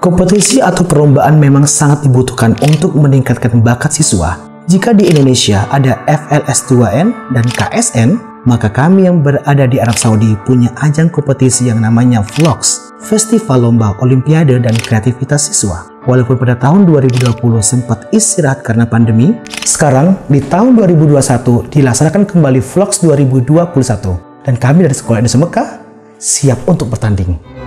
Kompetisi atau perlombaan memang sangat dibutuhkan untuk meningkatkan bakat siswa. Jika di Indonesia ada FLS2N dan KSN, maka kami yang berada di Arab Saudi punya ajang kompetisi yang namanya VLOX, Festival Lomba Olimpiade dan Kreativitas Siswa. Walaupun pada tahun 2020 sempat istirahat karena pandemi, sekarang di tahun 2021 dilaksanakan kembali VLOX 2021 dan kami dari Sekolah Indonesia Mekah siap untuk bertanding.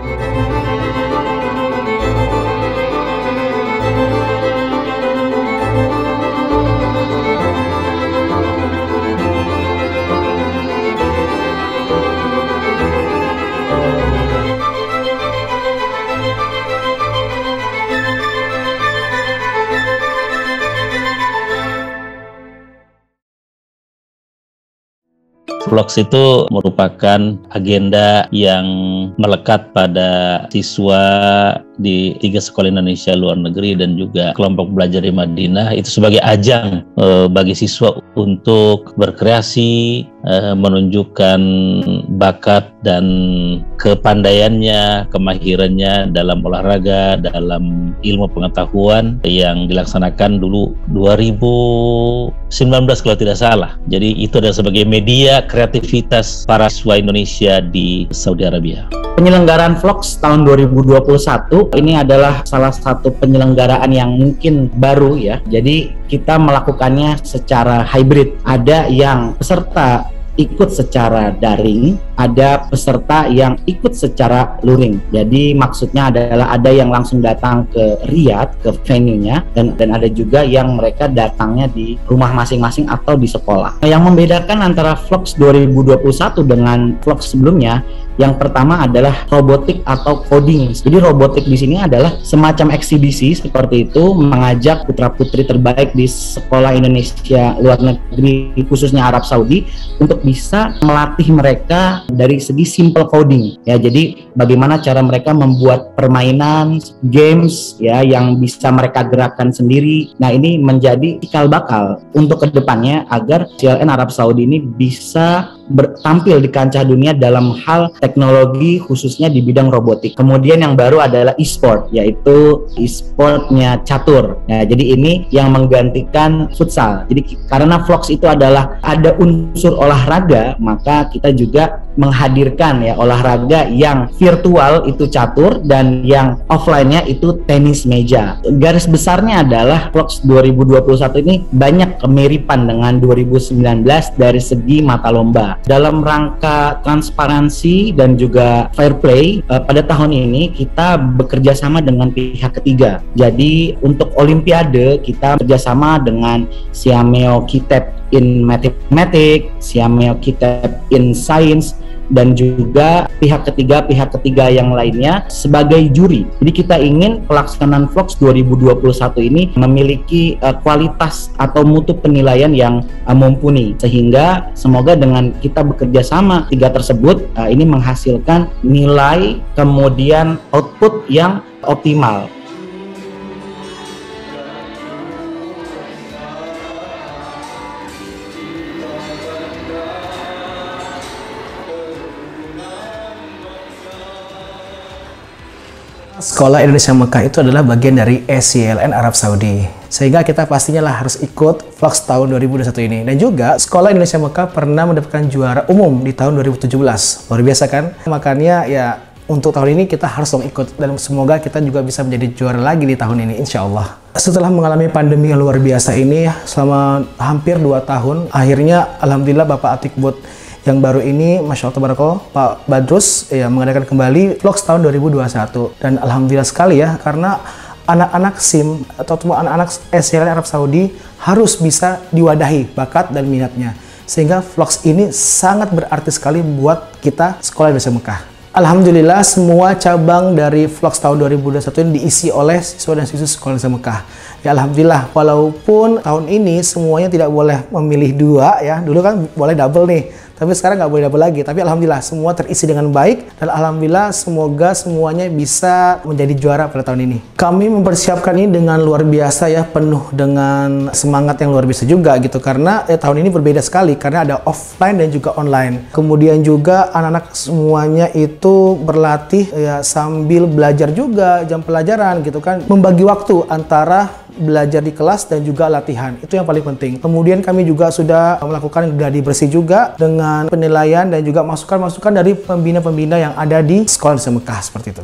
VLOX itu merupakan agenda yang melekat pada siswa di 3 sekolah Indonesia luar negeri dan juga kelompok belajar di Madinah, itu sebagai ajang bagi siswa untuk berkreasi, menunjukkan bakat dan kepandaiannya, kemahirannya dalam olahraga, dalam ilmu pengetahuan yang dilaksanakan dulu 2019 kalau tidak salah. Jadi itu adalah sebagai media kreativitas para siswa Indonesia di Saudi Arabia. Penyelenggaraan VLOX tahun 2021 ini adalah salah satu penyelenggaraan yang mungkin baru ya. Jadi kita melakukannya secara hybrid. Ada yang peserta ikut secara daring, ada peserta yang ikut secara luring. Jadi maksudnya adalah ada yang langsung datang ke Riyadh, ke venue-nya, dan ada juga yang mereka datangnya di rumah masing-masing atau di sekolah. Yang membedakan antara VLOX 2021 dengan VLOX sebelumnya, yang pertama adalah robotik atau coding. Jadi robotik di sini adalah semacam eksibisi seperti itu, mengajak putra-putri terbaik di sekolah Indonesia luar negeri, khususnya Arab Saudi, untuk bisa melatih mereka dari segi simple coding ya. Jadi bagaimana cara mereka membuat permainan games ya yang bisa mereka gerakkan sendiri. Nah, ini menjadi cikal bakal untuk kedepannya agar CLN Arab Saudi ini bisa tampil di kancah dunia dalam hal teknologi khususnya di bidang robotik. Kemudian yang baru adalah e-sport, yaitu e-sportnya catur. Nah, jadi ini yang menggantikan futsal. Jadi karena VLOX itu adalah ada unsur olahraga, maka kita juga menghadirkan ya olahraga yang virtual itu catur dan yang offline-nya itu tenis meja. Garis besarnya adalah VLOX 2021 ini banyak kemiripan dengan 2019 dari segi mata lomba. Dalam rangka transparansi dan juga fair play, pada tahun ini kita bekerja sama dengan pihak ketiga. Jadi untuk Olimpiade kita bekerjasama dengan Siameo Kitab in Mathematics, Siameo Kitab in Science, dan juga pihak ketiga yang lainnya sebagai juri. Jadi kita ingin pelaksanaan VLOX 2021 ini memiliki kualitas atau mutu penilaian yang mumpuni, sehingga semoga dengan kita bekerja sama tiga tersebut ini menghasilkan nilai kemudian output yang optimal. Sekolah Indonesia Mekah itu adalah bagian dari SCLN Arab Saudi. Sehingga kita pastinya lah harus ikut VLOX tahun 2021 ini. Dan juga Sekolah Indonesia Mekah pernah mendapatkan juara umum di tahun 2017. Luar biasa kan? Makanya ya untuk tahun ini kita harus dong ikut. Dan semoga kita juga bisa menjadi juara lagi di tahun ini, insya Allah. Setelah mengalami pandemi yang luar biasa ini selama hampir 2 tahun, akhirnya Alhamdulillah Bapak Atikbud yang baru ini, Masya Allah Tabarakallah, Pak Badrus ya mengadakan kembali VLOX tahun 2021. Dan Alhamdulillah sekali ya, karena anak-anak SIM atau anak-anak SCLN Arab Saudi harus bisa diwadahi bakat dan minatnya. Sehingga VLOX ini sangat berarti sekali buat kita Sekolah Indonesia Mekah. Alhamdulillah semua cabang dari VLOX tahun 2021 ini diisi oleh siswa dan siswi Sekolah Indonesia Mekah. Ya alhamdulillah, walaupun tahun ini semuanya tidak boleh memilih dua ya. Dulu kan boleh double nih, tapi sekarang nggak boleh double lagi. Tapi alhamdulillah semua terisi dengan baik dan alhamdulillah semoga semuanya bisa menjadi juara pada tahun ini. Kami mempersiapkan ini dengan luar biasa ya, penuh dengan semangat yang luar biasa juga gitu, karena tahun ini berbeda sekali karena ada offline dan juga online. Kemudian juga anak-anak semuanya itu berlatih ya sambil belajar juga jam pelajaran gitu kan, membagi waktu antara belajar di kelas dan juga latihan. Itu yang paling penting. Kemudian kami juga sudah melakukan gladi bersih juga dengan penilaian dan juga masukan-masukan dari pembina-pembina yang ada di Sekolah Indonesia Mekah seperti itu.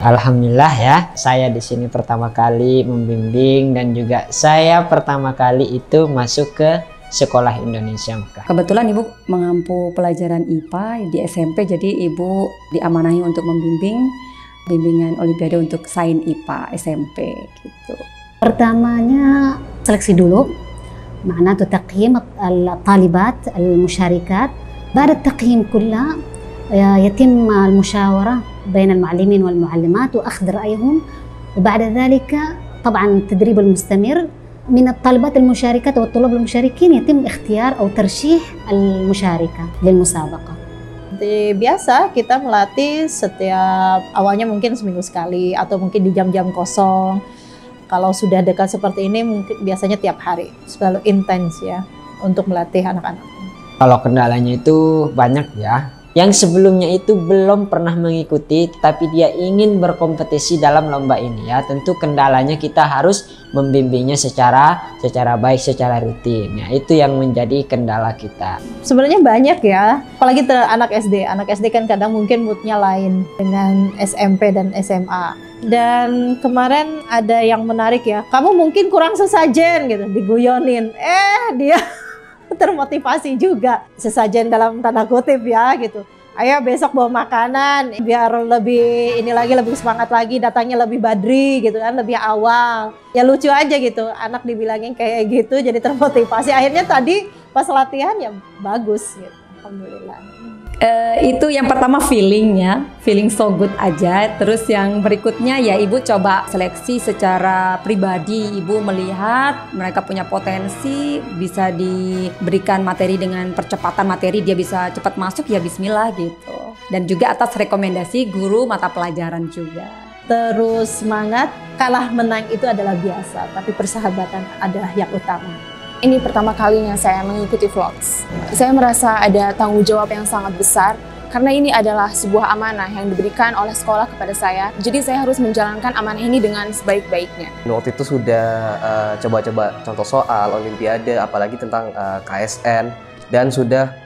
Alhamdulillah ya, saya di sini pertama kali membimbing dan juga saya pertama kali itu masuk ke Sekolah Indonesia Mekah. Kebetulan Ibu mengampu pelajaran IPA di SMP, jadi Ibu diamanahi untuk membimbing bimbingan Olimpiade untuk Sains IPA SMP gitu. Pertamanya seleksi dulu, معناته تقييم الطالبات المشاركات. بعد التقييم كله يتم المشاورة بين المعلمين والمعلمات وأخذ رأيهم، وبعد ذلك طبعا التدريب المستمر من الطالبات المشاركات والطلاب المشاركين يتم اختيار أو ترشيح المشاركة للمسابقة. Seperti biasa kita melatih setiap awalnya mungkin seminggu sekali atau mungkin di jam-jam kosong. Kalau sudah dekat seperti ini mungkin biasanya tiap hari, selalu intens ya untuk melatih anak-anak. Kalau kendalanya itu banyak ya. Yang sebelumnya itu belum pernah mengikuti tapi dia ingin berkompetisi dalam lomba ini ya. Tentu kendalanya kita harus membimbingnya secara baik, secara rutin. Ya, itu yang menjadi kendala kita. Sebenarnya banyak ya, apalagi anak SD. Anak SD kan kadang mungkin moodnya lain dengan SMP dan SMA. Dan kemarin ada yang menarik ya, kamu mungkin kurang sesajen gitu, diguyonin. Dia termotivasi juga, sesajen dalam tanda kutip ya gitu. Ayo besok bawa makanan biar lebih lebih semangat lagi, datangnya lebih badri gitu kan, lebih awal. Ya lucu aja gitu, anak dibilangin kayak gitu jadi termotivasi. Akhirnya tadi pas latihan ya bagus gitu. Alhamdulillah. Itu yang pertama feeling so good aja. Terus yang berikutnya ya Ibu coba seleksi secara pribadi. Ibu melihat mereka punya potensi, bisa diberikan materi dengan percepatan materi, dia bisa cepat masuk ya bismillah gitu. Dan juga atas rekomendasi guru mata pelajaran juga. Terus semangat, kalah menang itu adalah biasa, tapi persahabatan adalah yang utama. Ini pertama kalinya saya mengikuti vlogs. Saya merasa ada tanggung jawab yang sangat besar karena ini adalah sebuah amanah yang diberikan oleh sekolah kepada saya. Jadi saya harus menjalankan amanah ini dengan sebaik-baiknya. Waktu itu sudah coba-coba contoh soal Olimpiade, apalagi tentang KSN, dan sudah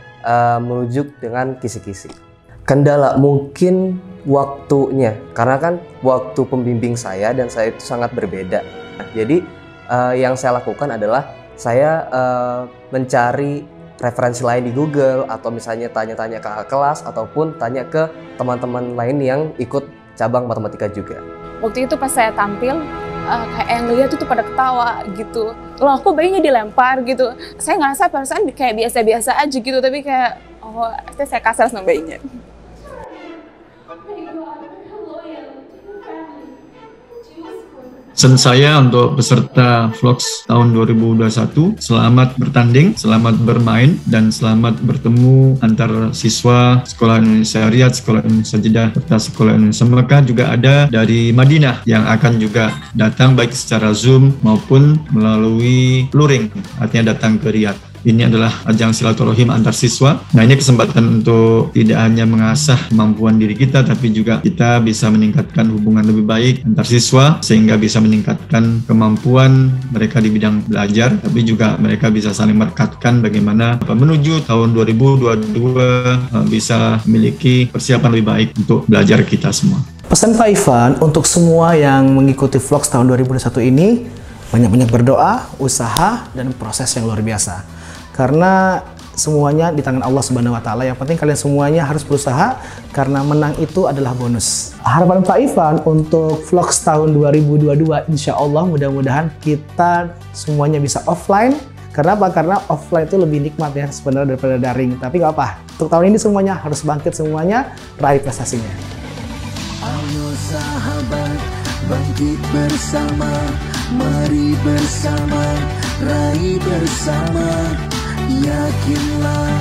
merujuk dengan kisi-kisi. Kendala mungkin waktunya, karena kan waktu pembimbing saya dan saya itu sangat berbeda. Jadi yang saya lakukan adalah saya mencari referensi lain di Google atau misalnya tanya-tanya ke kelas ataupun tanya ke teman-teman lain yang ikut cabang matematika juga. Waktu itu pas saya tampil, kayak yang ngeliat itu pada ketawa gitu. Loh kok bayinya dilempar gitu. Saya ngerasa perasaan kayak biasa-biasa aja gitu, tapi kayak saya kasar sama bayinya. Pesan saya untuk peserta Vlogs tahun 2021, selamat bertanding, selamat bermain, dan selamat bertemu antar siswa Sekolah Indonesia Riyadh, Sekolah Indonesia Jeddah, serta Sekolah Indonesia Mekah. Juga ada dari Madinah yang akan juga datang baik secara Zoom maupun melalui luring, artinya datang ke Riyadh. Ini adalah ajang silaturahim antar siswa. Nah, ini kesempatan untuk tidak hanya mengasah kemampuan diri kita, tapi juga kita bisa meningkatkan hubungan lebih baik antar siswa, sehingga bisa meningkatkan kemampuan mereka di bidang belajar, tapi juga mereka bisa saling merekatkan bagaimana menuju tahun 2022 bisa memiliki persiapan lebih baik untuk belajar kita semua. Pesan Pak Ivan untuk semua yang mengikuti Vlogs tahun 2021 ini, banyak-banyak berdoa, usaha, dan proses yang luar biasa. Karena semuanya di tangan Allah Subhanahu wa Ta'ala. Yang penting kalian semuanya harus berusaha, karena menang itu adalah bonus. Harapan Pak Ivan untuk Vlogs tahun 2022, insya Allah mudah-mudahan kita semuanya bisa offline. Karena apa? Karena offline itu lebih nikmat ya sebenarnya daripada daring. Tapi nggak apa, untuk tahun ini semuanya harus bangkit, semuanya raih prestasinya. Ayo sahabat, bangkit bersama, mari bersama, raih bersama. Yakinlah,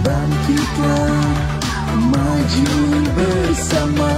bangkitlah, maju bersama.